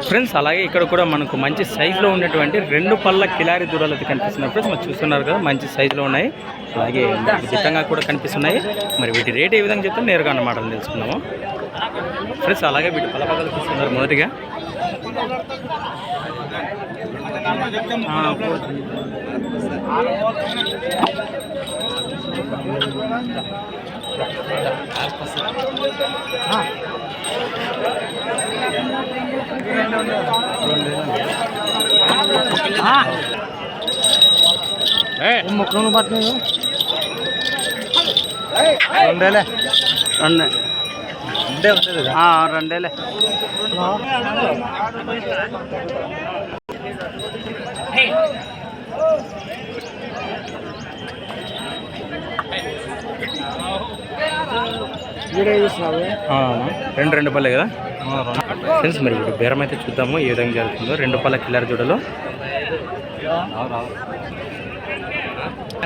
Friends అలాగే ఇక్కడ కూడా మనకు మంచి సైజులో ఉన్నటువంటి 2 పళ్ళ కిలారి దూడలు అయితే కనిపిస్తున్నాయి ఫ్రెండ్స్. మరి చూస్తున్నారు కదా మంచి సైజులో ఉన్నాయి, అలాగే దిట్టంగా కూడా కనిపిస్తున్నాయి. మరి వీటి రేట్ ఏ విధంగా చెప్తే నేరుగా అన్న మాటలు తెలుసుకున్నాము ఫ్రెండ్స్. అలాగే వీటి పలపగలు చూస్తున్నారు. మొదటిగా ముక్కలు పట్టినాయి రెండేలే. రెండు పళ్ళే కదా ఫ్రెండ్స్. మరి ఇప్పుడు బేరం అయితే చూద్దాము ఏ విధంగా జరుగుతుందో. 2 పళ్ళ కిల్లర్ జూడలు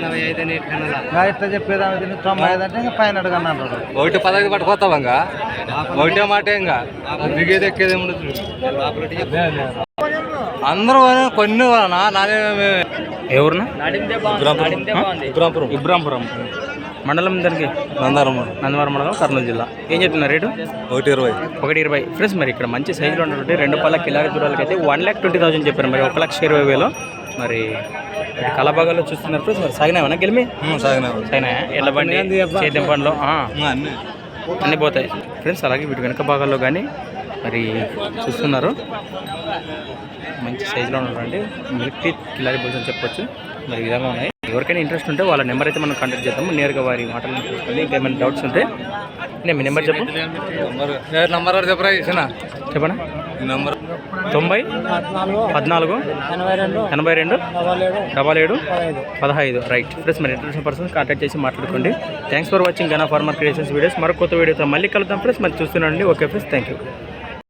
85 చెప్పేది 95 అంటే ఇంకా పైన అడగన్నాడు. 1.15 పట్టుకోతావంగా, ఒకటే మాట ఇంకా దిగేది ఎక్కేది అందరూ కొన్ని ఎవరున్నా ఇబ్రాంపురం మండలం దానికి నందవరం మండలం కర్నూలు జిల్లా. ఏం చెప్తున్నారు రేటు? 120 ఫ్రెండ్స్. మరి ఇక్కడ మంచి సైజులో ఉన్నటువంటి 2 పళ్ళ కిలారి దూరాలకి అయితే 1,20,000 చెప్పారు. మరి 1,20,000 మరి కలబాగాలో చూస్తున్నారు ఫ్రెండ్స్. మరి సాగినాయమన్నా గెలిమి సాగినాయా? ఎడ్ల బండి సేద్యం పనులు అన్నీ పోతాయి ఫ్రెండ్స్. అలాగే వీటి వెనక భాగాల్లో కానీ మరి చూస్తున్నారు మంచి సైజులో ఉన్నటువంటి మిల్క్ టీత్ కిలారి బుల్స్ అని చెప్పొచ్చు. మరి ఈ విధంగా ఉన్నాయి. ఎవరికైనా ఇంట్రెస్ట్ ఉంటే వాళ్ళ నెంబర్ అయితే మనం కాంటాక్ట్ చేద్దాము. నేరుగా వారి మాటలను చూసుకొని ఇంకా ఏమైనా డౌట్స్ ఉంటే నేను మీ నెంబర్ చెప్పు. చెప్పనా? Number 90 14 82 77 15 right friends. మరి ఇంట్రెస్ట్ పర్సన్స్ కాంటాక్ట్ చేసి మాట్లాడుకోండి. థ్యాంక్స్ ఫర్ వాచింగ్ గనా ఫార్మర్ క్రియేషన్స్ వీడియోస్. మరొక కొత్త వీడియోతో మళ్ళీ కలుద్దాం ఫ్రెండ్స్. మరి చూస్తున్నాండి. Okay friends, thank you.